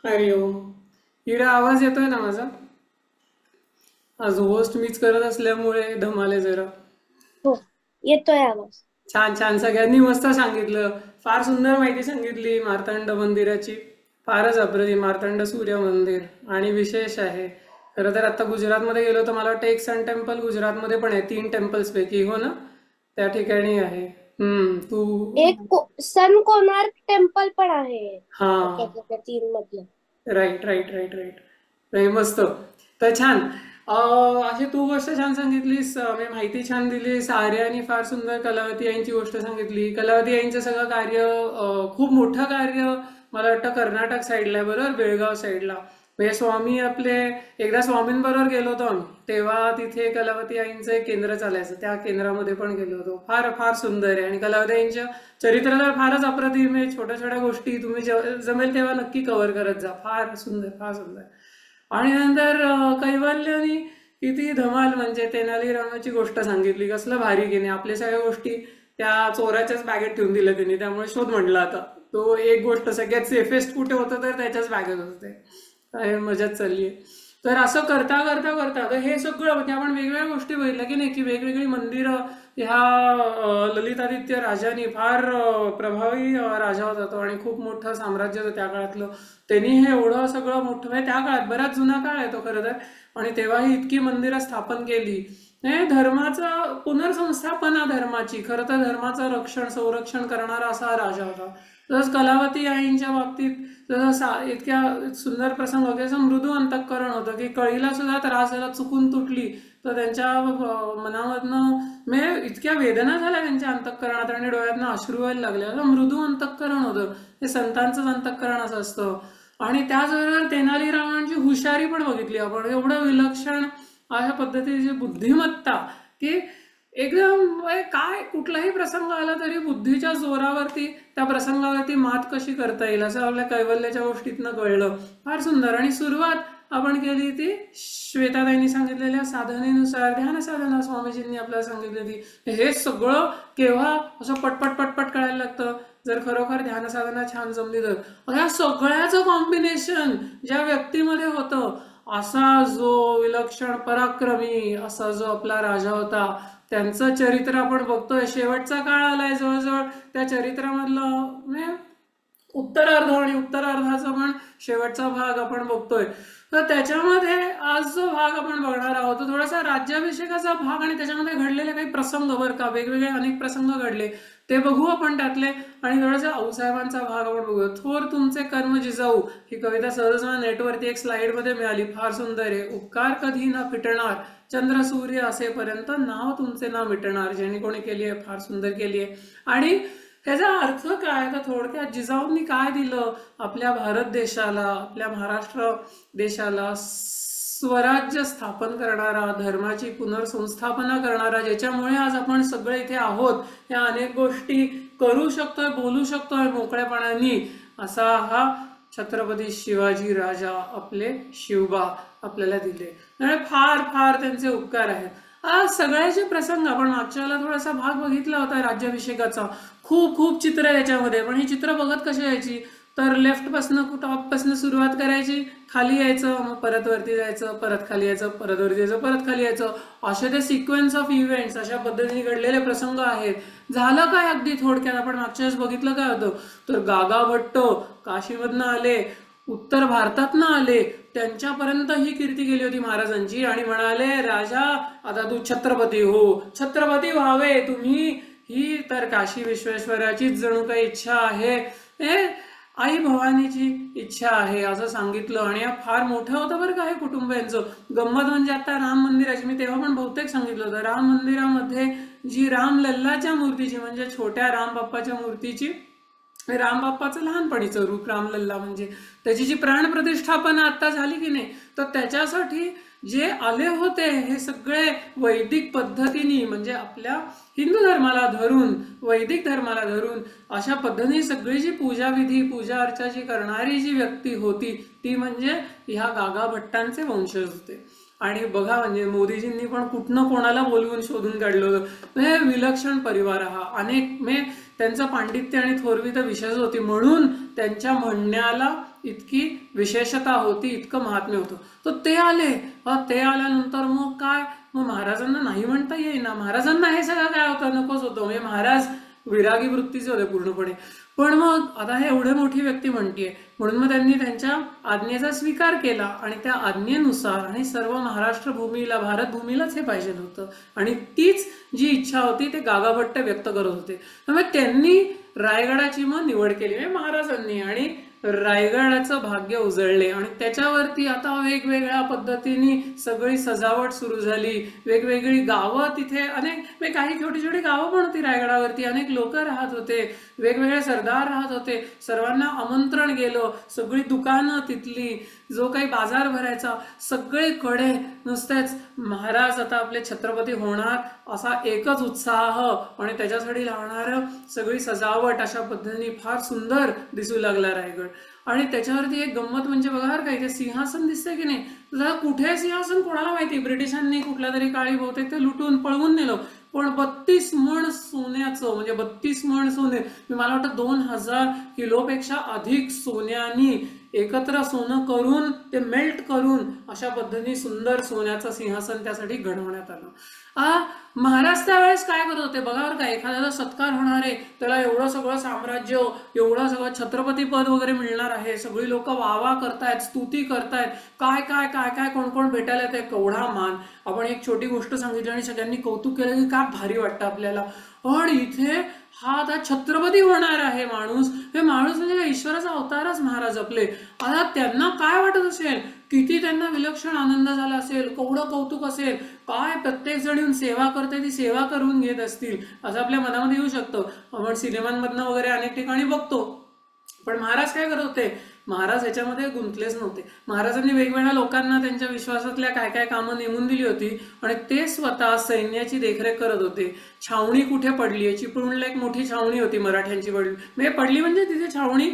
हरिओम. हिरा, आवाज येतोय ना माझा? आज होस्ट मीच करत असल्यामुळे धमाले जरा. हो, येतोय आवाज. छान छान, सगळ्यांनी मस्त सांगितलं. फार सुंदर माहिती सांगितली मार्तंड मंदिराची. फारच अप्रतिम मार्तंड सूर्य मंदिर. आणि विशेष आहे, खरं तर आता गुजरातमध्ये गेलो तर मला वाटतं एक सन टेम्पल गुजरातमध्ये पण आहे, 3 टेम्पल्स पैकी, हो ना? त्या ठिकाणी आहे. तू. सन कोणार्क टेम्पल पण आहे हा. त्यातल्या त्या तीन मधलं. Right right right right. नाही, मस्त. तर छान. अशी तू गोष्ट छान सांगितलीस, मी माहिती छान दिलीस. आर्यानी फार सुंदर कलावती आईंची गोष्ट सांगितली. कलावती आईंचं सगळं कार्य, खूप मोठं कार्य मला वाटतं कर्नाटक साईडला आहे, बरोबर, बेळगाव साईडला. म्हणजे स्वामी आपले, एकदा स्वामींबरोबर गेलो होतो आम्ही, तेव्हा तिथे कलावती आईंचं एक केंद्र चालायचं, त्या केंद्रामध्ये पण गेलो होतो. फार फार सुंदर आहे. आणि कलावती आईंच्या चरित्र तर फारच अप्रतिम आहे. छोट्या छोट्या गोष्टी तुम्ही जमेल तेव्हा नक्की कव्हर करत जा. फार सुंदर, फार सुंदर. आणि नंतर कैवल्याने किती धमाल, म्हणजे तेनालीरामाची गोष्ट सांगितली. कसलं भारी की आपल्या सगळ्या गोष्टी त्या चोराच्याच बॅगेत ठेवून दिल्या त्यांनी, त्यामुळे शोध म्हटला आता. तो एक गोष्ट सगळ्यात सेफेस्ट कुठे होतं तर त्याच्याच बॅगेत होते. काय मजाच चालली आहे. तर असं करता करता करता तर हे सगळं म्हणजे आपण वेगवेगळ्या गोष्टी बघितल्या की नाही, की वेगवेगळी मंदिरं ह्या ललितादित्य राजाने, फार प्रभावी राजा होता तो आणि खूप मोठं साम्राज्य होतं त्या काळातलं. त्यांनी हे एवढं सगळं मोठं, म्हणजे त्या काळात बराच जुना काळ आहे तो खरं तर. आणि तेव्हाही इतकी मंदिरं स्थापन केली. हे धर्माचा पुनर्संस्थापना, धर्माची, खरं तर धर्माचं रक्षण संरक्षण करणारा असा हा राजा होता. तसंच कलावती आईंच्या बाबतीत जसं इतक्या सुंदर प्रसंग होते, असं मृदू अंतःकरण होतं की कळीला सुद्धा त्रास झाला, चुकून तुटली तर त्यांच्या मनामधनं, म्हणजे इतक्या वेदना झाल्या त्यांच्या अंतःकरणात आणि डोळ्यातनं अश्रू व्हायला लागले. असं मृदू अंतःकरण होतं. हे संतांचंच अंतःकरण असं असतं. आणि त्याचबरोबर तेनालीरामांची हुशारी पण बघितली आपण, एवढं विलक्षण अशा पद्धतीची बुद्धिमत्ता की एकदम, काय कुठलाही प्रसंग आला तरी बुद्धीच्या जोरावरती त्या प्रसंगावरती मात कशी करता येईल असं आपल्या कैवल्याच्या गोष्टीतनं कळलं. फार सुंदर. आणि सुरुवात आपण केली ती श्वेताताईंनी सांगितलेल्या साधनेनुसार, ध्यान साधना स्वामीजींनी आपल्याला सांगितली ती. हे सगळं केव्हा असं पटपट पटपट कळायला लागतं, जर खरोखर ध्यान साधना छान जमली तर. ह्या सगळ्याचं कॉम्बिनेशन ज्या व्यक्तीमध्ये होतं, असा जो विलक्षण पराक्रमी असा जो आपला राजा होता, त्यांचं चरित्र आपण बघतोय. शेवटचा काळ आलाय जवळजवळ, त्या चरित्रामधलं म्हणजे उत्तरार्ध आणि उत्तरार्धाचा पण शेवटचा भाग आपण बघतोय. तर त्याच्यामध्ये आज जो भाग आपण बघणार आहोत तो थोडासा राज्याभिषेकाचा भाग, आणि त्याच्यामध्ये घडलेले काही प्रसंग, बरं का, वेगवेगळे अनेक प्रसंग घडले ते बघू आपण त्यातले. आणि थोडासा आऊसाहेबांचा भाग आपण बघू. थोर तुमचे कर्म जिजाऊ, ही कविता सहज मला नेटवरती एक स्लाइडमध्ये मिळाली, फार सुंदर आहे. उपकार कधी न फिटणार, चंद्र सूर्य असेपर्यंत नाव तुमचे ना मिटणार, ज्यांनी कोणी केली आहे फार सुंदर केली आहे. आणि त्याचा अर्थ काय, तर थोडक्यात जिजाऊंनी काय दिलं आपल्या भारत देशाला, आपल्या महाराष्ट्र देशाला, स्वराज्य स्थापन करणारा, धर्माची पुनर्संस्थापना करणारा, ज्याच्यामुळे आज आपण सगळे इथे आहोत, या अनेक गोष्टी करू शकतोय, बोलू शकतोय मोकळेपणाने, असा हा छत्रपती शिवाजी राजा, आपले शिवबा, आपल्याला दिले. त्यामुळे फार फार त्यांचे उपकार आहेत. आज सगळ्याचे प्रसंग आपण मागच्या वेळेला थोडासा भाग बघितला होता राज्याभिषेकाचा. खूप खूप चित्र आहे याच्यामध्ये, पण ही चित्र बघत कशी यायची, तर लेफ्टपासनं टॉपपासनं सुरुवात करायची, खाली यायचं, मग परत वरती जायचं, परत खाली यायचं, परत वरती यायचं, परत खाली यायचं, असे ते सिक्वेन्स ऑफ इव्हेंट्स, अशा पद्धतीने घडलेले प्रसंग आहेत. झालं काय अगदी थोडक्यात, आपण मागच्या वेळेस बघितलं काय होतं, तर गागा भट्ट काशीमधनं आले, उत्तर भारतातनं आले, त्यांच्यापर्यंत ही कीर्ती गेली होती महाराजांची, आणि म्हणाले, राजा आता तू छत्रपती हो, छत्रपती व्हावे तुम्ही, ही तर काशी विश्वेश्वराचीच जणू काही इच्छा आहे, हे आई भवानीची इच्छा आहे, असं सांगितलं. आणि फार मोठं होतं बरं का हे कुटुंब यांचं. गंमत म्हणजे आता राम मंदिराची मी तेव्हा पण बहुतेक सांगितलं होतं, राम मंदिरामध्ये जी राम लल्लाच्या मूर्तीची, म्हणजे छोट्या राम बाप्पाच्या मूर्तीची, राम बाप्पाचं लहानपणीचं रूप रामलल्ला, म्हणजे त्याची जी प्राणप्रतिष्ठापना आता झाली की नाही, तर त्याच्यासाठी जे आले होते हे सगळे वैदिक पद्धतीने, म्हणजे आपल्या हिंदू धर्माला धरून, वैदिक धर्माला धरून, अशा पद्धतीने सगळी जी पूजाविधी, पूजा अर्चा जी करणारी जी व्यक्ती होती, ती म्हणजे ह्या गागा भट्टांचे वंशज होते. आणि बघा, म्हणजे मोदीजींनी पण कुठनं कोणाला बोलवून शोधून काढलं होतं. हे विलक्षण परिवार हा, अनेक त्यांचं पांडित्य आणि थोरवी तर विशेष होती, म्हणून त्यांच्या म्हणण्याला इतकी विशेषता होती, इतकं महात्म्य होतं. तर ते आले. ते आल्यानंतर मग काय, मग महाराजांना नाही म्हणता येईना. महाराजांना हे सगळं काय होतं, नकोच होतं. म्हणजे महाराज विरागी वृत्तीचे होते पूर्णपणे. पण मग आता हे एवढे मोठी व्यक्ती म्हणतीये, म्हणून मग त्यांनी त्यांच्या आज्ञेचा स्वीकार केला आणि त्या आज्ञेनुसार आणि सर्व महाराष्ट्र भूमीला, भारत भूमीलाच हे पाहिजे होतं आणि तीच जी इच्छा होती ते गागाभट्ट व्यक्त करत होते. त्यामुळे त्यांनी रायगडाची मग निवड केली म्हणजे महाराजांनी आणि रायगडाचं भाग्य उजळले आणि त्याच्यावरती आता वेगवेगळ्या पद्धतीने सगळी सजावट सुरू झाली. वेगवेगळी गावं तिथे अनेक, काही छोटी छोटी गावं पण होती रायगडावरती. अनेक लोक राहत होते, वेगवेगळे सरदार राहत होते. सर्वांना आमंत्रण गेलं. सगळी दुकानं तिथली, जो काही बाजार भरायचा, सगळीकडे नुसतेच महाराज आता आपले छत्रपती होणार असा एकच उत्साह आणि त्याच्यासाठी लागणार सगळी सजावट अशा पद्धतीने फार सुंदर दिसू लागला रायगड. आणि त्याच्यावरती एक गंमत म्हणजे बघा बरं का, इथे सिंहासन दिसतंय की नाही, तुला कुठे सिंहासन कोणाला माहिती. ब्रिटिशांनी कुठल्या तरी काळी बहुतेक ते लुटून पळवून नेलं. पण 32 मण सोन्याचं, म्हणजे 32 मण सोने, मला वाटतं 2000 किलोपेक्षा अधिक सोन्यानी एकत्र सोनं करून ते मेल्ट करून अशा पद्धतीने सुंदर सोन्याचं सिंहासन त्यासाठी घडवण्यात आलं. महाराज त्यावेळेस काय करत होते बघा बरं का, एखाद्याचा सत्कार होणार आहे, त्याला एवढं सगळं साम्राज्य, एवढं सगळं छत्रपती पद वगैरे मिळणार आहे, सगळी लोक वावा करतायत, स्तुती करतायत, काय काय काय काय कोण कोण भेटायला येते, केवढा मान. आपण एक छोटी गोष्ट सांगितली आणि सगळ्यांनी कौतुक केलं की काय भारी वाटतं आपल्याला. पण इथे हा आता छत्रपती होणार आहे माणूस, हे माणूस म्हणजे ईश्वराचा अवतारच महाराज आपले. आता त्यांना काय वाटत असेल, किती त्यांना विलक्षण आनंद झाला असेल, केवढं कौतुक असेल, काय प्रत्येक जण येऊन सेवा करते ती सेवा करून घेत असतील असं आपल्या मनामध्ये येऊ शकतं. आपण सिनेमांमधनं वगैरे अनेक ठिकाणी बघतो. पण महाराज काय करत होते, महाराज याच्यामध्ये गुंतलेच नव्हते. महाराजांनी वेगवेगळ्या लोकांना त्यांच्या विश्वासातल्या काय काय कामं नेमून दिली होती आणि ते स्वतः सैन्याची देखरेख करत होते. छावणी कुठे पडली, चिपळूणला एक मोठी छावणी होती मराठ्यांची, पडली म्हणजे तिथे छावणी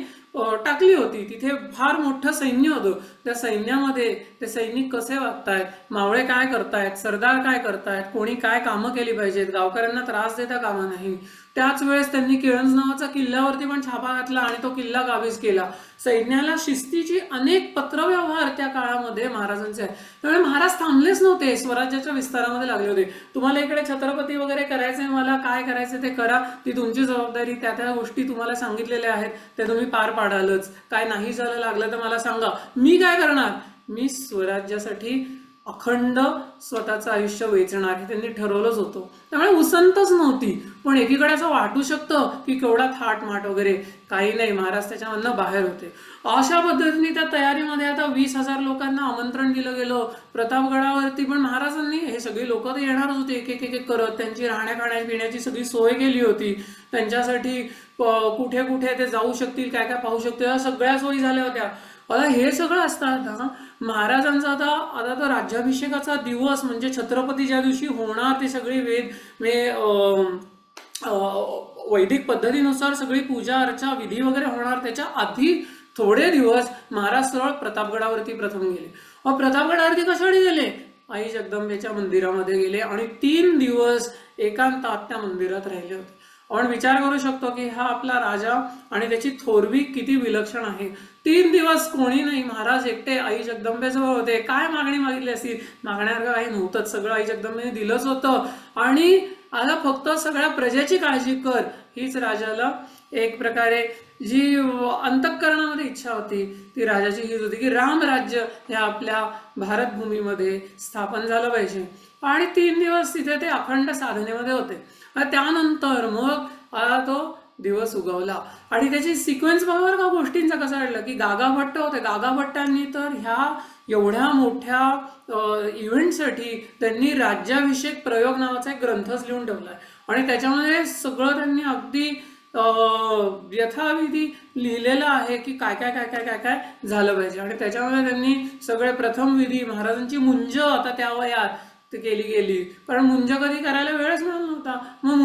टाकली होती. तिथे फार मोठं सैन्य होतं. त्या सैन्यामध्ये ते सैनिक कसे वागतायत, मावळे काय करतायत, सरदार काय करतायत, कोणी काय कामं केली पाहिजेत, गावकऱ्यांना त्रास देता कामा नाही. त्याच वेळेस त्यांनी केळंज नावाचा किल्ल्यावरती पण छापा घातला आणि तो किल्ला काबीज केला. सैन्याला शिस्तीची अनेक पत्रव्यवहार त्या काळामध्ये महाराजांचे आहेत. त्यामुळे महाराज थांबलेच नव्हते, स्वराज्याच्या विस्तारामध्ये लागले होते. तुम्हाला इकडे छत्रपती वगैरे करायचंय, मला काय करायचं ते करा, ती तुमची जबाबदारी, त्या त्या गोष्टी तुम्हाला सांगितलेल्या आहेत त्या तुम्ही पार पाडालच. काय नाही झालं लागलं तर मला सांगा, मी काय करणार, मी स्वराज्यासाठी अखंड स्वतःचं आयुष्य वेचणार हे त्यांनी ठरवलंच होतं. त्यामुळे उसंतच नव्हती. पण एकीकडे असं वाटू शकतं की केवढा थाटमाट वगैरे, काही नाही, महाराज त्याच्यामधनं बाहेर होते. अशा पद्धतीने त्या तयारीमध्ये आता 20,000 लोकांना आमंत्रण दिलं गेलं प्रतापगडावरती. पण महाराजांनी हे सगळी लोक तर येणारच होते, एक एक एक करत त्यांची राहण्या खाण्या पिण्याची सगळी सोय केली होती. त्यांच्यासाठी कुठे कुठे ते जाऊ शकतील, काय काय पाहू शकतील, या सगळ्या सोयी झाल्या होत्या. आता हे सगळं असताना महाराजांचा आता तो राज्याभिषेकाचा दिवस म्हणजे छत्रपती ज्या दिवशी होणार, ते सगळी वैदिक पद्धतीनुसार सगळी पूजा अर्चा विधी वगैरे होणार, त्याच्या आधी थोडे दिवस महाराज सरळ प्रतापगडावरती प्रथम गेले. प्रतापगडावरती कशासाठी गेले, आई जगदंबेच्या मंदिरामध्ये गेले आणि 3 दिवस एकांतात त्या मंदिरात राहिले होते. आपण विचार करू शकतो की हा आपला राजा आणि त्याची थोरवी किती विलक्षण आहे. 3 दिवस कोणी नाही, महाराज एकटे आई जगदंबेजवळ होते. काय मागणी मागितली असती, मागण्यासारखं काही नव्हतंच, सगळं आई जगदंबेने दिलंच होतं. आणि आता फक्त सगळ्या प्रजेची काळजी कर, हीच राजाला एक प्रकारे जी अंतःकरणामध्ये इच्छा होती ती राजाची हीच होती की रामराज्य हे आपल्या भारत भूमीमध्ये स्थापन झालं पाहिजे. आणि 3 दिवस तिथे ते अखंड साधनेमध्ये होते. त्यानंतर मग तो दिवस उगवला आणि त्याची सिक्वेन्स बघा का गोष्टींचा कसा घडला की गागाभट्ट होते. गागाभट्टांनी तर ह्या एवढ्या मोठ्या इव्हेंटसाठी त्यांनी राज्याभिषेक प्रयोग नावाचा एक ग्रंथच लिहून ठेवलाय आणि त्याच्यामध्ये सगळं त्यांनी अगदी यथाविधी लिहिलेलं आहे की काय काय काय काय काय काय झालं पाहिजे. आणि त्याच्यामध्ये त्यांनी सगळे प्रथम विधी, महाराजांची मुंज आता त्या वयात केली गेली, कारण मुंज कधी करायला वेळच मिळाला नव्हता. मग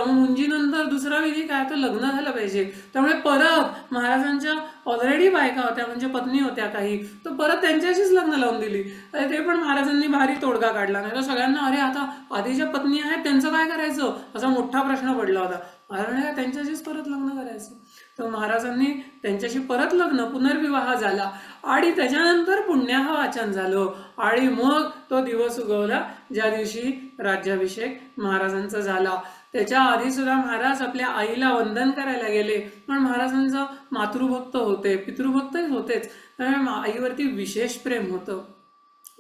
मुंजीनंतर दुसरा विधी काय, तर लग्न झालं पाहिजे. त्यामुळे परत महाराजांच्या ऑलरेडी बायका होत्या, म्हणजे पत्नी होत्या काही, तर परत त्यांच्याशीच लग्न लावून दिली. ते पण महाराजांनी भारी तोडगा काढला. नाही तर सगळ्यांना अरे आता आधीच्या पत्नी आहेत त्यांचं काय करायचं असा मोठा प्रश्न पडला होता. महाराजांना त्यांच्याशीच परत लग्न करायचं. तर महाराजांनी त्यांच्याशी परत लग्न, पुनर्विवाह झाला आणि त्याच्यानंतर पुण्याह वाचन झालं आणि मग तो दिवस उगवला ज्या दिवशी राज्याभिषेक महाराजांचा झाला. त्याच्या आधी सुद्धा महाराज आपल्या आईला वंदन करायला गेले, पण महाराजांचं मातृभक्त होते, पितृभक्तही होतेच, त्यामुळे आईवरती विशेष प्रेम होतं.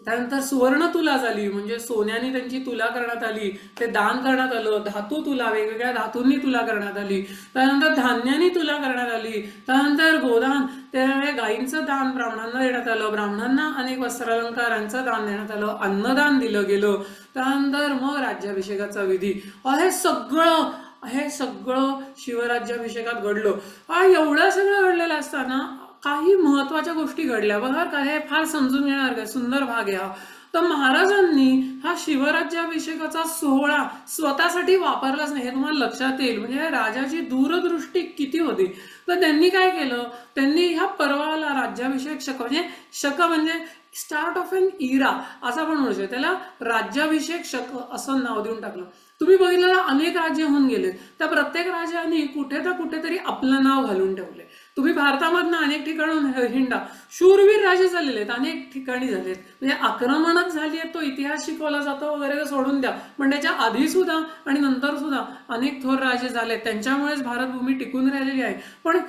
त्यानंतर सुवर्ण तुला झाली, म्हणजे सोन्याने त्यांची तुला करण्यात आली, ते दान करण्यात आलं. धातू तुला, वेगवेगळ्या धातूंनी तुला करण्यात आली. त्यानंतर धान्याने तुला करण्यात आली. त्यानंतर गोदान, त्यामुळे गायींचं दान ब्राह्मणांना देण्यात आलं, ब्राह्मणांना अनेक वस्त्रालंकारांचं दान देण्यात आलं, अन्नदान दिलं गेलं. त्यानंतर मग राज्याभिषेकाचा विधी. हे सगळं शिवराज्याभिषेकात घडलं. एवढं सगळं घडलेलं असताना काही महत्वाच्या गोष्टी घडल्या बघा का. हे फार समजून घेणार काय सुंदर भाग आहे हा. तर महाराजांनी हा शिवराज्याभिषेकाचा सोहळा स्वतःसाठी वापरलाच नाही, हे तुम्हाला लक्षात येईल. म्हणजे राजाची दूरदृष्टी किती होती. तर त्यांनी काय केलं, त्यांनी ह्या पर्वाला राज्याभिषेक शक म्हणजे स्टार्ट ऑफ एन इरा असं आपण म्हणू शकतो, त्याला राज्याभिषेक शक असं नाव देऊन टाकलं. तुम्ही बघितलं अनेक राज्य होऊन गेले, त्या प्रत्येक राजाने कुठे ना कुठेतरी आपलं नाव घालून ठेवले. तुम्ही भारतामधनं अनेक ठिकाणून हिंडा, शूरवीर राजे झालेले आहेत, अनेक ठिकाणी झालेत. म्हणजे आक्रमणच झाली आहे, तो इतिहास शिकवला जातो वगैरे तर सोडून द्या, पण त्याच्या आधी सुद्धा आणि नंतर सुद्धा अनेक थोर राजे झाले, त्यांच्यामुळेच भारतभूमी टिकून राहिलेली आहे. पण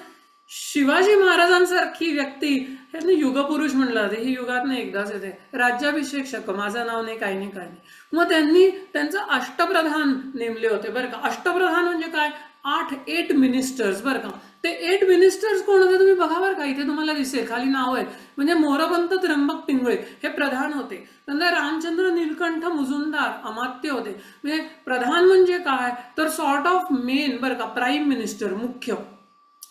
शिवाजी महाराजांसारखी व्यक्ती, हे युगपुरुष म्हणलं जाते, ही युगात एकदाच येते. राज्याभिषेक शक, माझं नाव नाही, काही नाही, काही नाही. मग त्यांनी त्यांचं अष्टप्रधान नेमले होते बरं का. अष्टप्रधान म्हणजे काय, 8 मिनिस्टर्स बरं का. ते 8 मिनिस्टर्स कोण होते तुम्ही बघा बरं का, इथे तुम्हाला दिसेल खाली नाव आहे. म्हणजे मोरपंत त्र्यंबक पिंगळे हे प्रधान होते. नंतर रामचंद्र नीलकंठ मुजुमदार अमात्य होते. म्हणजे प्रधान म्हणजे काय तर सॉर्ट ऑफ मेन बरं का, प्राईम मिनिस्टर, मुख्य,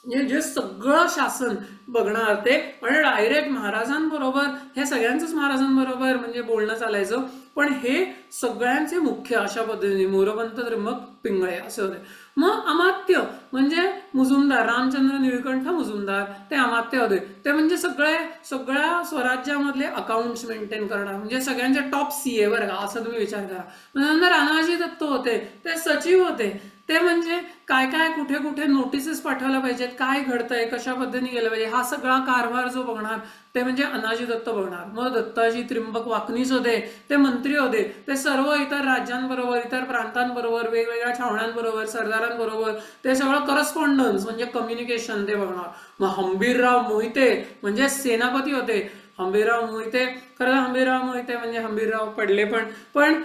म्हणजे जे सगळं शासन बघणार ते. म्हणजे डायरेक्ट महाराजांबरोबर, हे सगळ्यांचंच महाराजांबरोबर म्हणजे बोलणं चालायचं, पण हे सगळ्यांचे मुख्य अशा पद्धतीने मोरपंत त्र्यंबक पिंगळे असे होते. मग अमात्य म्हणजे मुजुमदार, रामचंद्र नीलकंठ मुजुमदार ते अमात्य होते. ते म्हणजे सगळ्या स्वराज्यामधले अकाउंट्स मेंटेन करणार, म्हणजे सगळ्यांचे टॉप CA बरं का, असं तुम्ही विचार करा. नंतर अनाजी दत्त होते, ते सचिव होते. ते म्हणजे काय काय कुठे कुठे नोटिसेस पाठवल्या पाहिजेत, काय घडतंय, कशा पद्धतीने गेलं पाहिजे, हा सगळा कारभार जो बघणार ते म्हणजे अनाजी दत्त बघणार. मग दत्ताजी त्र्यंबक वाकनीस होते, ते मंत्री होते. ते सर्व इतर राज्यांबरोबर, इतर प्रांतांबरोबर, वेगवेगळ्या छावण्यांबरोबर, सरदारांबरोबर ते सगळं करस्पॉन्डन्स म्हणजे कम्युनिकेशन ते बघणार. मग हंबीरराव मोहिते म्हणजे सेनापती होते. हंबीरराव मोहिते, खरं हंबीरराव मोहिते म्हणजे हंबीरराव पडले, पण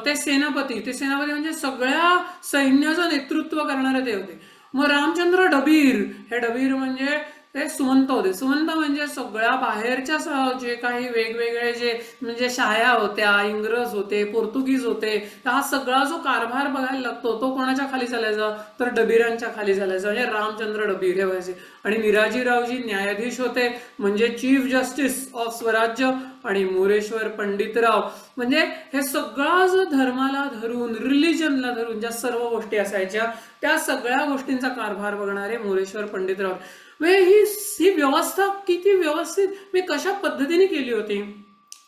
ते सेनापती म्हणजे सगळ्या सैन्याचं नेतृत्व करणारे ते होते. मग रामचंद्र डबीर, हे डबीर म्हणजे ते सुमंत होते. सुमंत म्हणजे सगळ्या बाहेरच्या जे काही वेगवेगळे जे म्हणजे शाया होत्या, इंग्रज होते, पोर्तुगीज होते, हा सगळा जो कारभार बघायला लागतो तो कोणाच्या खाली चालायचा तर डबीरांच्या खाली चालायचा. म्हणजे रामचंद्र डबीर हे व्हायचे. आणि निराजीरावजी न्यायाधीश होते, म्हणजे चीफ जस्टिस ऑफ स्वराज्य. आणि मोरेश्वर पंडितराव म्हणजे हे सगळा जो धर्माला धरून, रिलिजनला धरून ज्या सर्व गोष्टी असायच्या त्या सगळ्या गोष्टींचा कारभार बघणारे मोरेश्वर पंडितराव. ही व्यवस्था किती व्यवस्थित मी कशा पद्धतीने केली होती.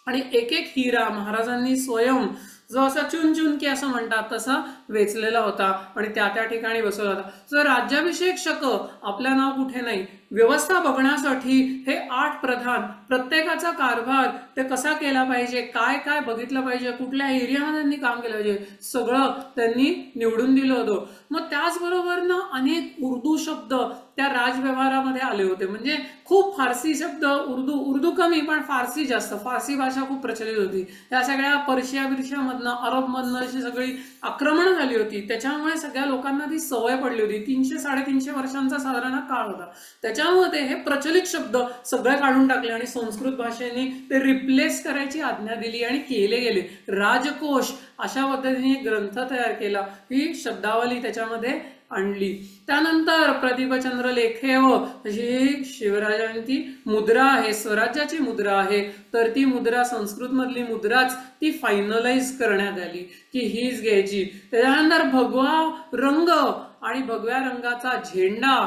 आणि एक एक हिरा महाराजांनी स्वयं जो असा चुन की असं म्हणतात तसा वेचलेला होता आणि त्या त्या ठिकाणी बसवला होता. जर राज्याभिषेक शक आपलं नाव कुठे नाही, व्यवस्था बघण्यासाठी हे 8 प्रधान, प्रत्येकाचा कारभार ते कसा केला पाहिजे, काय काय बघितलं पाहिजे, कुठल्या एरियामध्ये त्यांनी काम केलं पाहिजे, सगळं त्यांनी निवडून दिलं होतं. मग त्याचबरोबर ना अनेक उर्दू शब्द त्या राजव्यवहारामध्ये आले होते. म्हणजे खूप फारसी शब्द, उर्दू कमी पण फारसी जास्त, फारसी भाषा खूप प्रचलित होती. त्या सगळ्या पर्शियामधनं, अरबमधनं अशी सगळी आक्रमण झाली होती. त्याच्यामुळे सगळ्या लोकांना ती सवय पडली होती. 300-350 वर्षांचा साधारण काळ होता. त्याच्यामध्ये हे प्रचलित शब्द सगळे काढून टाकले आणि संस्कृत भाषेने ते रिप्लेस करायची आज्ञा दिली आणि केले गेले. राजकोश अशा पद्धतीने ग्रंथ तयार केला, ही शब्दावली त्याच्यामध्ये आणली. त्यानंतर प्रदीपचंद्र लेखेव ही शिवराजांची मुद्रा आहे, स्वराज्याची मुद्रा आहे. तर ती मुद्रा संस्कृत मधली मुद्राच ती फायनलाइज करण्यात आली की हीच घ्यायची. त्याच्यानंतर भगवा रंग आणि भगव्या रंगाचा झेंडा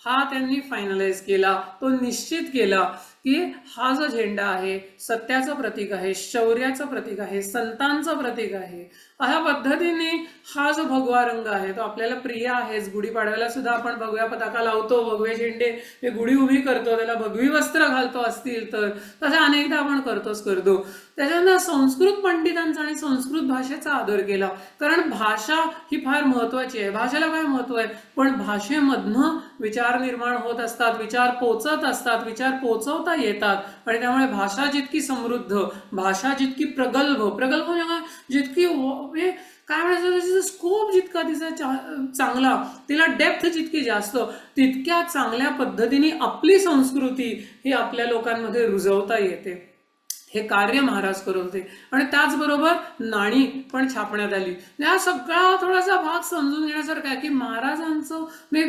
हा त्यांनी फायनलाइज केला, तो निश्चित केला की हा जो झेंडा आहे सत्याचं प्रतीक आहे, शौर्याचं प्रतीक आहे, संतांचं प्रतीक आहे. अशा पद्धतीने हा जो भगवा रंग आहे तो आपल्याला प्रिय आहेच. गुढीपाडव्याला सुद्धा आपण भगव्या पताका लावतो, भगवे झेंडे, ते गुढी उभी करतो, त्याला भगवी वस्त्र घालतो असतील तर, तसं अनेकदा आपण करतो. त्याच्यानंतर संस्कृत पंडितांचा आणि संस्कृत भाषेचा आदर केला, कारण भाषा ही फार महत्वाची आहे. भाषेला काय महत्व आहे, पण भाषेमधनं विचार निर्माण होत असतात, विचार पोचत असतात, विचार पोचवता येतात. आणि त्यामुळे भाषा जितकी समृद्ध, भाषा जितकी प्रगल्भ म्हणजे जितकी काय म्हणायचं, तिचा स्कोप जितका तिचा चांगला, तिला डेप्थ जितकी जास्त, तितक्या चांगल्या पद्धतीने आपली संस्कृती ही आपल्या लोकांमध्ये रुजवता येते. हे कार्य महाराज करत होते. आणि त्याचबरोबर नाणी पण छापण्यात आली. हा सगळा थोडासा भाग समजून घेण्यासारखा आहे की महाराजांचं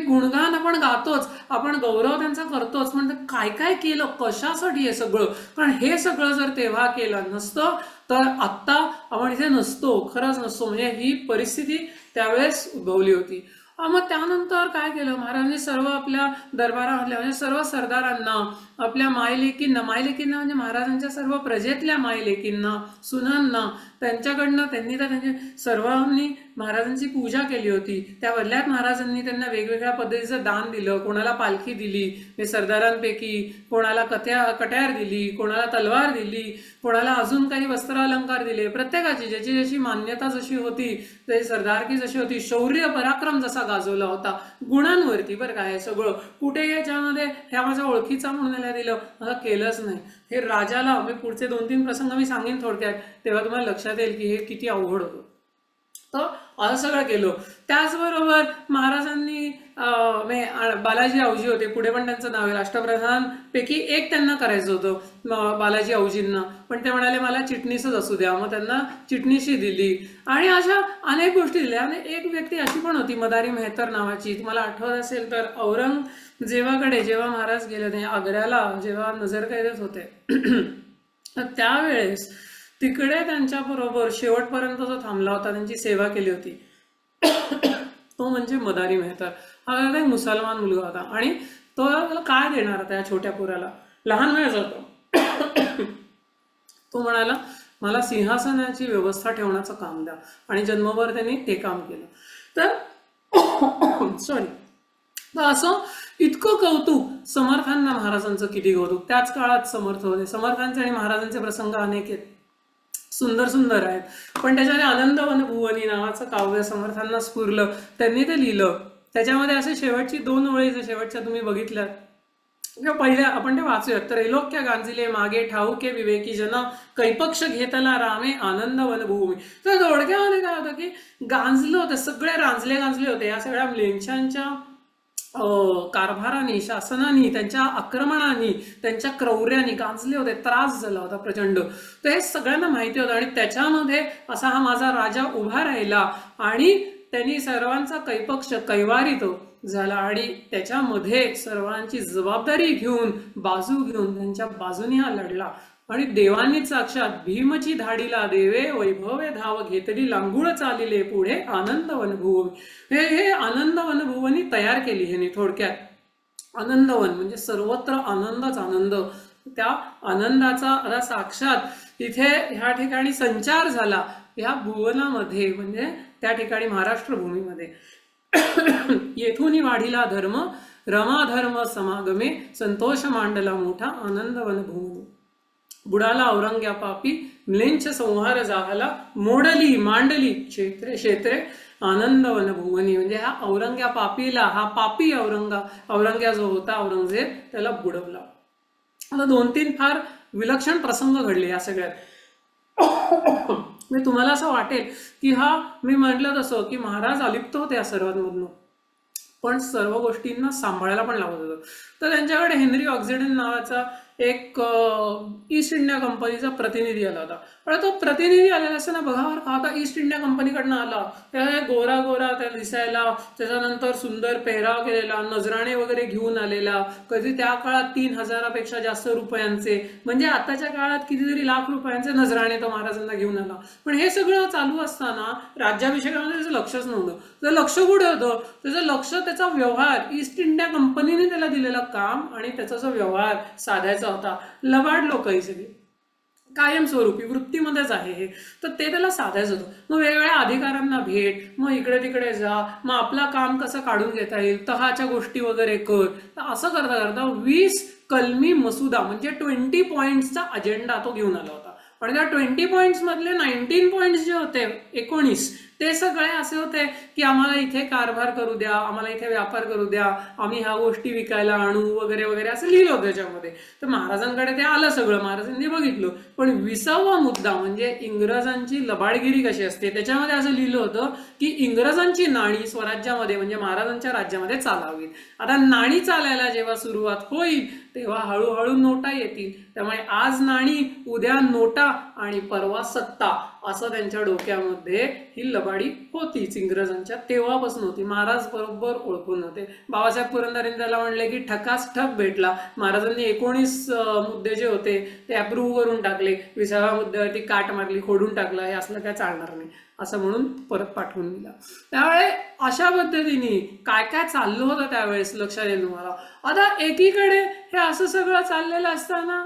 गुणगान आपण गातोच, आपण गौरव त्यांचा करतोच, पण काय काय केलं, कशासाठी हे सगळं. कारण हे सगळं जर तेव्हा केलं नसतं तर आत्ता आपण इथे नसतो, खरंच नसतो. म्हणजे ही परिस्थिती त्यावेळेस उद्भवली होती. मग त्यानंतर काय केलं महाराजांनी, सर्व आपल्या दरबारामधल्या म्हणजे सर्व सरदारांना, आपल्या मायलेकींना म्हणजे महाराजांच्या सर्व प्रजेतल्या मायलेकींना, सुनांना, त्यांच्याकडनं त्यांनी सर्वांनी महाराजांची पूजा केली होती. त्या बदल्यात महाराजांनी त्यांना वेगवेगळ्या पद्धतीचं दान दिलं. कोणाला पालखी दिली सरदारांपैकी, कोणाला कट्यार दिली, कोणाला तलवार दिली, कोणाला अजून काही वस्त्र अलंकार दिले. प्रत्येकाची ज्याची जशी मान्यता जशी होती, त्याची सरदारकी जशी होती, शौर्य पराक्रम जसा गाजवला होता, गुणांवरती बरं काय सगळं. कुठे याच्यामध्ये ह्या माझ्या ओळखीचा म्हणून याला दिलं असं केलंच नाही. हे राजाला पुढचे 2-3 प्रसंग मी सांगेन थोडक्यात, तेव्हा तुम्हाला लक्षात येईल की हे किती अवघड होतं. तर असं सगळं केलं. त्याचबरोबर महाराजांनी बालाजी औजी होते, पुढे पण त्यांचं नाव आहे, अष्टप्रधानपैकी एक त्यांना करायचं होतं बालाजी औजींना, पण ते म्हणाले मला चिटणीसच असू द्या. मग त्यांना चिटणीशी दिली. आणि अशा अनेक गोष्टी दिल्या. आणि एक व्यक्ती अशी पण होती मदारी मेहतर नावाची, तुम्हाला आठवत असेल तर, औरंगजेबाकडे जेव्हा महाराज गेले होते आग्र्याला, जेव्हा नजरकैदेत होते तर त्यावेळेस तिकडे त्यांच्याबरोबर शेवटपर्यंत जो थांबला होता, त्यांची सेवा केली होती, तो म्हणजे मदारी मेहतर. हा एक मुसलमान मुलगा होता. आणि तो काय देणार होता या छोट्या पोराला, लहान वयाचा होता. तो म्हणाला मला सिंहासनाची व्यवस्था ठेवण्याचं काम द्या. आणि जन्मभर त्यांनी ते काम केलं. तर असं इतकं कौतुक, समर्थांना महाराजांचं किती कौतुक. त्याच काळात समर्थ होते. समर्थांचे आणि महाराजांचे प्रसंग अनेक आहेत, सुंदर आहेत. पण त्याच्यामध्ये आनंदवन भुवनी नावाचं काव्य समर्थांना स्फुरलं, त्यांनी ते लिहिलं. त्याच्यामध्ये असे शेवटची 2 ओळी शेवटच्या तुम्ही बघितल्यात किंवा पहिल्या आपण ते वाचूयात. तर एलोक्य गांजिले मागे ठाऊके विवेकी जना, कैपक्ष घेतला रामे आनंद वनभूमी. तर थोडक्यामध्ये काय होतं की गांजलं होतं, सगळे गांजले होते. या सगळ्या म्लेच्छांच्या कारभाराने, शासनाने, त्यांच्या आक्रमणाने, त्यांच्या क्रौर्याने गांजले होते, त्रास झाला होता प्रचंड. तर हे सगळ्यांना माहिती होतं. आणि त्याच्यामध्ये असा हा माझा राजा उभा राहिला आणि त्यांनी सर्वांचा कैवारी तो झाला. आणि त्याच्यामध्ये सर्वांची जबाबदारी घेऊन, बाजू घेऊन त्यांच्या बाजूने हा लढला. आणि देवांनी साक्षात भीमची धाडीला देवे वैभवे धाव घेतली, लांगुळ चालिले पुढे आनंद वनभुवनी. हे आनंद वनभुवनी तयार केली ह्यांनी. थोडक्यात आनंदवन म्हणजे सर्वत्र आनंदच आनंद. त्या आनंदाचा आता साक्षात इथे ह्या ठिकाणी संचार झाला, ह्या भुवनामध्ये म्हणजे त्या ठिकाणी महाराष्ट्र भूमीमध्ये. येथून वाढीला धर्म रमाधर्म समागमे, संतोष मांडला मोठा आनंद वनभूमी. बुडाला औरंग्या पापी म्लेंछ संहार झाला, मोडली मांडली क्षेत्रे आनंद वनभुवनी. म्हणजे हा औरंग्या पापीला, हा पापी औरंग्या जो होता औरंगजेब, त्याला बुडवला. आता 2-3 फार विलक्षण प्रसंग घडले या सगळ्यात. तुम्हाला असं वाटेल की मी म्हटलं तसं की महाराज अलिप्त होते या सर्वांमधून, पण सर्व गोष्टींना सांभाळायला पण लागत होतं. तर त्यांच्याकडे हेनरी ऑक्सिडन नावाचा एक ईस्ट इंडिया कंपनीचा प्रतिनिधी आला होता. पण तो प्रतिनिधी आलेला असताना बघा बरं का, आता ईस्ट इंडिया कंपनीकडनं आला, त्याला गोरा त्या दिसायला, त्याच्यानंतर सुंदर पेहराव केलेला, नजराणे वगैरे घेऊन आलेला, कधी त्या काळात 3,000पेक्षा जास्त रुपयांचे, म्हणजे आताच्या काळात कितीतरी लाख रुपयांचे नजराणे तो महाराजांना घेऊन आला. पण हे सगळं चालू असताना राज्याभिषेकामध्ये त्याचं लक्षच नव्हतं. त्याचं लक्ष कुठे होतं? त्याचं लक्ष त्याचा व्यवहार, ईस्ट इंडिया कंपनीने त्याला दिलेलं काम आणि त्याचा जो व्यवहार साधायचा होता. लबाड लोक ही सगळी. कायमस्वरूपी वृत्तीमध्येच आहे हे, तर ते त्याला साधायचं होतं. मग वेगवेगळ्या अधिकाऱ्यांना भेट, मग इकडे तिकडे जा, मग आपलं काम कसं काढून घेता येईल, तहाच्या गोष्टी वगैरे कर. तर असं करता करता 20 कलमी मसुदा म्हणजे 20 पॉइंट्सचा अजेंडा तो घेऊन आला होता. आणि त्या 20 पॉइंट्स मधले 19 पॉइंट्स जे होते 19 ते सगळे असे होते की आम्हाला इथे कारभार करू द्या, आम्हाला इथे व्यापार करू द्या, आम्ही ह्या गोष्टी विकायला आणू वगैरे वगैरे असं लिहिलं होतं त्याच्यामध्ये. तर महाराजांकडे ते आलं सगळं, महाराजांनी बघितलं. पण 20वा मुद्दा म्हणजे इंग्रजांची लबाडगिरी कशी असते त्याच्यामध्ये असं लिहिलं होतं की इंग्रजांची नाणी स्वराज्यामध्ये म्हणजे महाराजांच्या राज्यामध्ये चालावीत. आता नाणी चालायला जेव्हा सुरुवात होईल तेव्हा हळूहळू नोटा येतील. त्यामुळे आज नाणी, उद्या नोटा आणि परवा सत्ता, असं त्यांच्या डोक्यामध्ये ही लबाडी होतीच इंग्रजांच्या. तेव्हापासून होती. महाराज बरोबर ओळखून होते. बाबासाहेब पुरंदरेंनी त्याला म्हणले की ठकास ठक भेटला. महाराजांनी 19 मुद्दे जे होते ते अप्रूव्ह करून टाकले, 20व्या मुद्द्यावरती काट मारली, खोडून टाकलं, हे असलं काय चालणार नाही असं म्हणून परत पाठवून दिला. त्यामुळे अशा पद्धतीने काय काय चाललं होतं त्यावेळेस लक्षात येईल तुम्हाला. आता एकीकडे हे असं सगळं चाललेलं असताना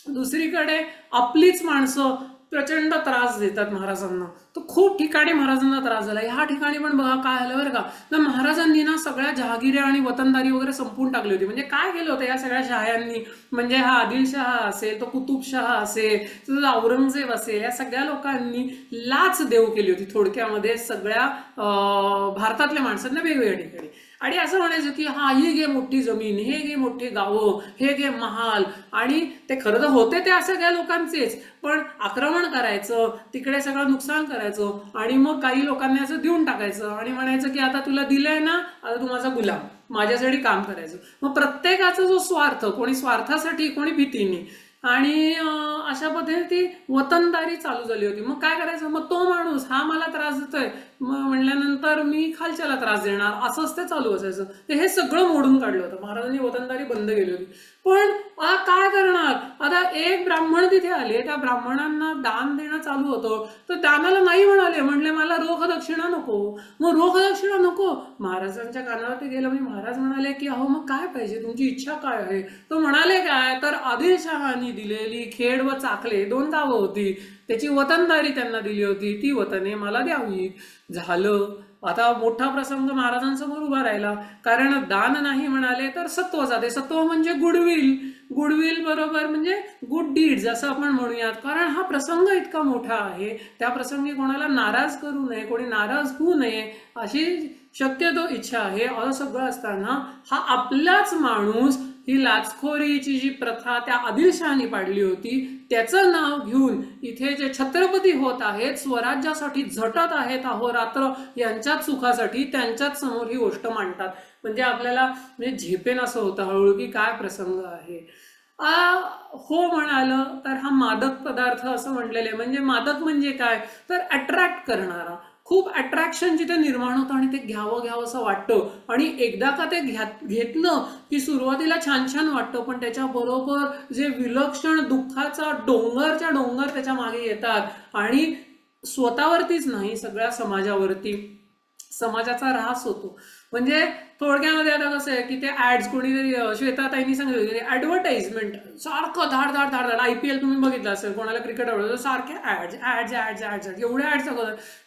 दुसरीकडे आपलीच माणसं प्रचंड त्रास देतात महाराजांना. तर खूप ठिकाणी महाराजांना त्रास झाला. ह्या ठिकाणी पण बघा काय झालं बरं का, तर महाराजांनी ना सगळ्या जहागिऱ्या आणि वतनदारी वगैरे संपून टाकली होती. म्हणजे काय केलं होतं या सगळ्या शहायांनी, म्हणजे हा आदिलशहा असेल, तो कुतुबशहा असेल, तो औरंगजेब असेल, या सगळ्या लोकांनी लाच देऊ केली होती थोडक्यामध्ये सगळ्या भारतातल्या माणसांना वेगवेगळ्या ठिकाणी. आणि असं म्हणायचं की हा ही घे मोठी जमीन, हे घे मोठी गावं, हे घे महाल. आणि ते खरं तर होते त्या सगळ्या लोकांचेच, पण आक्रमण करायचं, तिकडे सगळं नुकसान करायचं आणि मग काही लोकांनी असं देऊन टाकायचं आणि म्हणायचं की आता तुला दिलंय ना, आता तू माझा गुलाम, माझ्यासाठी काम करायचं. मग प्रत्येकाचा जो स्वार्थ, कोणी स्वार्थासाठी, कोणी भीतीने, आणि अशा पद्धतीने ती वतनदारी चालू झाली होती. मग काय करायचं, मग तो माणूस हा मला त्रास देतोय मग म्हणल्यानंतर मी खालच्याला त्रास देणार, असंच ते चालू असायचं. तर हे सगळं मोडून काढलं होतं महाराजांनी, वतनदारी बंद केली होती. पण काय करणार, आता एक ब्राह्मण तिथे आले, त्या ब्राह्मणांना दान देणं चालू होतं, तर दानाला नाही म्हणाले, म्हणले मला रोख दक्षिणा नको. मग रोख दक्षिणा नको, महाराजांच्या कानावरती गेलं. म्हणजे महाराज म्हणाले की अहो मग काय पाहिजे, तुमची इच्छा काय आहे. तो म्हणाले काय, तर आदिलशहानी दिलेली खेड व चाकले 2 गावं होती, त्याची वतनदारी त्यांना दिली होती, ती वतने मला द्यावी. झालं. आता मोठा प्रसंग महाराजांसमोर उभा राहिला, कारण दान नाही म्हणाले तर सत्व जाते. सत्व म्हणजे गुडविल, गुडविल बरोबर म्हणजे गुड डीड्स असं आपण म्हणूयात. कारण हा प्रसंग इतका मोठा आहे, त्या प्रसंगी कोणाला नाराज करू नये, कोणी नाराज होऊ नये अशी शक्यतो इच्छा आहे. असं सगळं असताना हा आपलाच माणूस ही लाचखोरीची जी प्रथा त्या आदिलशहानी पाडली होती त्याचं नाव घेऊन इथे जे छत्रपती होत आहेत, स्वराज्यासाठी झटत आहेत अहोरात्र, यांच्याच सुखासाठी त्यांच्याच समोर ही गोष्ट मांडतात. म्हणजे आपल्याला म्हणजे झेपेन असं होतं हळूहळू की काय प्रसंग आहे. हो म्हणालं तर हा मादक पदार्थ असं म्हटलेलं आहे. म्हणजे मादक म्हणजे काय, तर अट्रॅक्ट करणारा, खूप अट्रॅक्शन जिथे निर्माण होतं आणि ते घ्यावं घ्यावं असं वाटतं. आणि एकदा का ते घेतलं की सुरुवातीला छान छान वाटतं, पण त्याच्याबरोबर जे विलक्षण दुःखाचा डोंगरच्या डोंगर त्याच्या मागे येतात आणि स्वतःवरतीच नाही सगळ्या समाजावरती समाजाचा ऱ्हास होतो. म्हणजे थोडक्यामध्ये आता कसं आहे की ते ऍड्स कोणीतरी श्वेताताईंनी सांगितलं ऍडव्हर्टाइजमेंट सारखं धाड धाड धाड धाड. IPL तुम्ही बघितलं असेल, कोणाला क्रिकेट आवडतं सारखे ऍड्स ऍड्स ऍड्स ऍड्स एवढ्या ऍड्स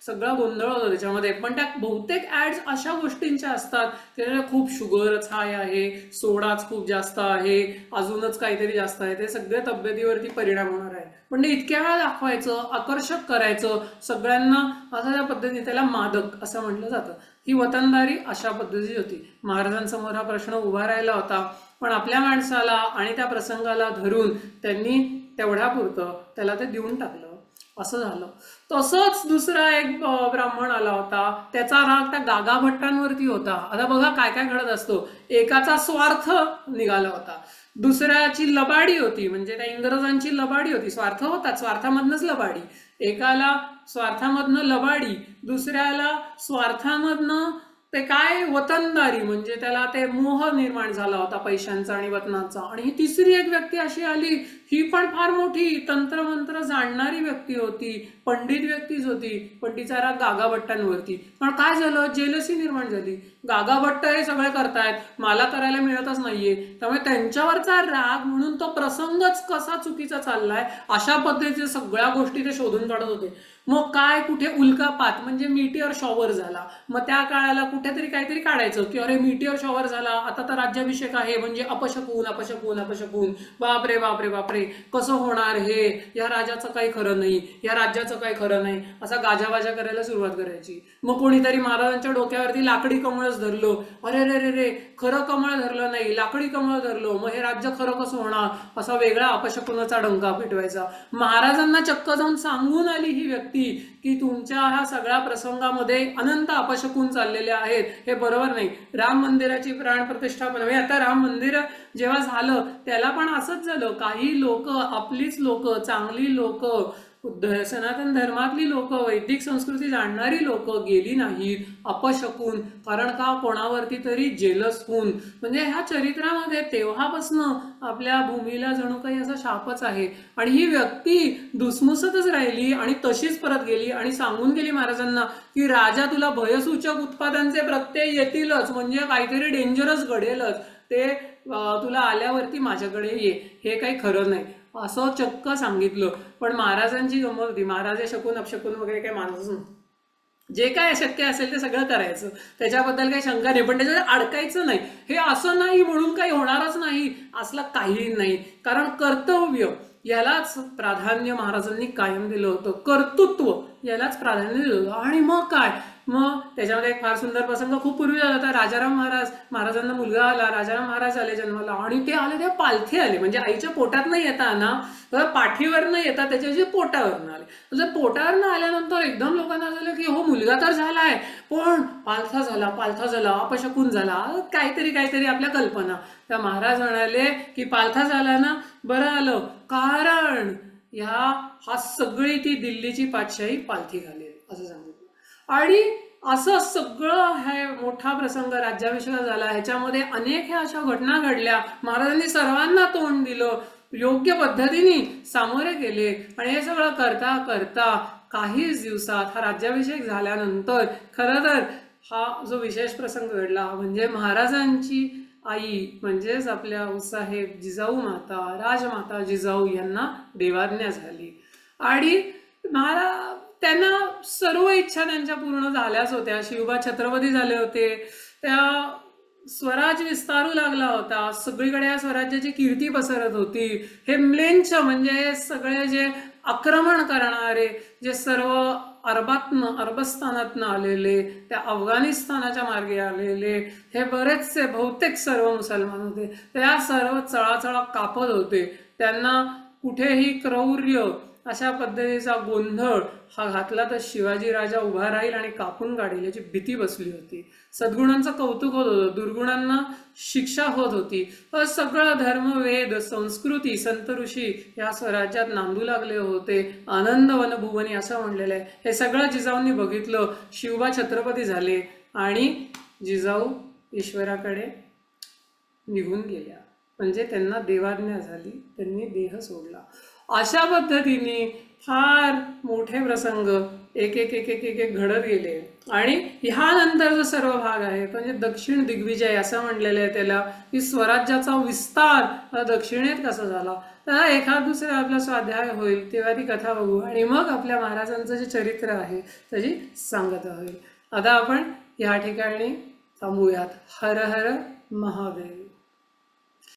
सगळा गोंधळ होतो त्याच्यामध्ये. पण त्या बहुतेक ऍड्स अशा गोष्टींच्या असतात त्याच्यामध्ये खूप शुगरच हाय आहे, सोडाच खूप जास्त आहे, अजूनच काहीतरी जास्त आहे, ते सगळे तब्येतीवरती परिणाम होणार आहे. पण ते इतक्या वेळा दाखवायचं, आकर्षक करायचं सगळ्यांना, असं त्या पद्धतीने त्याला मादक असं म्हटलं जातं. ही वतनदारी अशा पद्धतीची होती. महाराजांसमोर हा प्रश्न उभा राहिला होता, पण आपल्या माणसाला आणि त्या प्रसंगाला धरून त्यांनी तेवढ्यापुरतं त्याला ते देऊन टाकलं, असं झालं. तसंच दुसरा एक ब्राह्मण आला होता, त्याचा राग त्या गागा भट्टांवरती होता. आता बघा काय काय घडत असतो. एकाचा स्वार्थ निघाला होता, दुसऱ्याची लबाडी होती, म्हणजे त्या इंग्रजांची लबाडी होती. स्वार्थ होता, स्वार्थामधनच लबाडी. एकाला स्वार्थामधनं लबाडी, दुसऱ्याला स्वार्थामधनं ते काय वतनदारी, म्हणजे त्याला ते मोह निर्माण झाला होता पैशांचा आणि वतनाचा. आणि ही तिसरी एक व्यक्ती अशी आली ही पण फार मोठी तंत्रमंत्र जाणणारी व्यक्ती होती, पंडित व्यक्तीच होती, पण तिचा राग गागाभट्टांवरती. पण काय झालं, जेलसी निर्माण झाली. गागाभट्ट हे सगळे करतायत, मला करायला मिळतच नाहीये, त्यामुळे त्यांच्यावरचा राग म्हणून तो प्रसंगच कसा चुकीचा चाललाय अशा पद्धतीच्या सगळ्या गोष्टी ते शोधून काढत होते. मग काय कुठे उल्कापात म्हणजे मीटियर शॉवर झाला, मग त्या काळाला कुठेतरी काहीतरी काढायचं की अरे मीटियर शॉवर झाला, आता तर राज्याभिषेक आहे म्हणजे अपशकून अपशकून अपशकून, बापरे बापरे बापरे कसं होणार हे, या राजाचं काही खरं नाही, या राज्याचं काही खरं नाही, असा गाजावाजा करायला सुरुवात करायची. मग कोणीतरी महाराजांच्या डोक्यावरती लाकडी कमळच धरलं, अरे रे रे रे खरं कमळ धरलं नाही, लाकडी कमळ धरलं, मग हे राज्य खरं कसं होणार, असा वेगळा अपशकुनाचा डंका पेटवायचा. महाराजांना चक्क जाऊन सांगून आली ही व्यक्ती की तुमच्या ह्या सगळ्या प्रसंगामध्ये अनंत अपशकून चाललेले आहेत, हे बरोबर नाही. राम मंदिराची प्राण प्रतिष्ठापना, आता राम मंदिर जेव्हा झालं त्याला पण असंच झालं, काही लोक आपलीच लोक, चांगली लोक, सनातन धर्मातली लोक, वैदिक संस्कृती जाणणारी लोक गेली नाहीत अपशकून. कारण का, कोणावरती तरी जेलस होऊन. म्हणजे ह्या चरित्रामध्ये तेव्हापासनं आपल्या भूमीला जणू काही असा शापच आहे. आणि ही व्यक्ती दुसमुसतच राहिली आणि तशीच परत गेली आणि सांगून गेली महाराजांना की राजा तुला भयसूचक उत्पादनांचे प्रत्यय येतीलच, म्हणजे काहीतरी डेंजरस घडेलच, ते तुला आल्यावरती माझ्याकडे ये, हे काही खरं नाही असं चक्क सांगितलं. पण महाराजांची गंमत होती, महाराज शकून अपशकून वगैरे काही मानतच नव्हतं. जे काय शक्य असेल ते सगळं करायचं, त्याच्याबद्दल काही शंका नाही, पण त्याच्यात अडकायचं नाही. हे असं नाही म्हणून काही होणारच नाही असलं काही नाही, कारण कर्तव्य यालाच प्राधान्य महाराजांनी कायम दिलं होतं, कर्तृत्व यालाच प्राधान्य दिलं होतं. आणि मग काय, मग त्याच्यामध्ये एक फार सुंदर प्रसंग खूप पूर्वी झाला होता. राजाराम महाराज, महाराजांना मुलगा आला, राजाराम महाराज आले जन्माला, आणि ते आले ते पालथे आले, म्हणजे आईच्या पोटात नाही येता ना, तर पाठीवर न येतात त्याच्या पोटावरनं आले. म्हणजे पोटावरनं आल्यानंतर एकदम लोकांना झालं की हो मुलगा तर झालाय, पण पालथा झाला, पालथा झाला, अपशकून झाला, काहीतरी काहीतरी आपल्या कल्पना. त्या महाराज म्हणाले की पालथा झाला ना, बरं आलं, कारण हा सगळी ती दिल्लीची पातशाही पालथी घालेल असं सांगितलं. आणि असं सगळं हे मोठा प्रसंग राज्याभिषेक झाला, ह्याच्यामध्ये अनेक ह्या अशा घटना घडल्या. महाराजांनी सर्वांना तोंड दिलं, योग्य पद्धतीने सामोरे गेले, आणि हे सगळं करता करता काहीच दिवसात हा राज्याभिषेक झाल्यानंतर खरं तर हा जो विशेष प्रसंग घडला म्हणजे महाराजांची आई म्हणजेच आपल्या आऊसाहेब जिजाऊ माता, राजमाता जिजाऊ यांना देवाज्ञा झाली. आणि त्यांना सर्व इच्छा त्यांच्या पूर्ण झाल्याच होत्या. शिवबा छत्रपती झाले होते, त्या स्वराज विस्तारू लागला होता, सगळीकडे या स्वराज्याची कीर्ती पसरत होती. हे म्लेंच म्हणजे सगळे जे आक्रमण करणारे, जे सर्व अरबस्थानातनं आलेले, त्या अफगाणिस्तानाच्या मार्गे आलेले, हे बरेचसे बहुतेक सर्व मुसलमान होते. त्या सर्व चळाचळा कापत होते. त्यांना कुठेही क्रौर्य अशा पद्धतीचा गोंधळ हा घातला तर शिवाजी राजा उभा राहील आणि कापून काढेल याची भीती बसली होती. सद्गुणांचं कौतुक होत होतं, दुर्गुणांना शिक्षा होत होती. सगळं धर्म, वेद, संस्कृती, संत ऋषी या स्वराज्यात नांदू लागले होते. आनंद वनभुवनी असं म्हणलेलं आहे. हे सगळं जिजाऊंनी बघितलं. शिवबा छत्रपती झाले आणि जिजाऊ ईश्वराकडे निघून गेल्या, म्हणजे त्यांना देवाज्ञा झाली, त्यांनी देह सोडला. अशा पद्धतीने फार मोठे प्रसंग एक एक एक एक एक एक घडत गेले. आणि ह्यानंतर जो सर्व भाग आहे म्हणजे दक्षिण दिग्विजय असं म्हणलेलं आहे त्याला, की स्वराज्याचा विस्तार दक्षिणेत कसा झाला. तर एखाद दुसरा आपला स्वाध्याय होईल तेव्हा ती कथा बघू, आणि मग आपल्या महाराजांचं जे चरित्र आहे त्याची सांगता होईल. आता आपण या ठिकाणी थांबूयात. हर हर महादेव.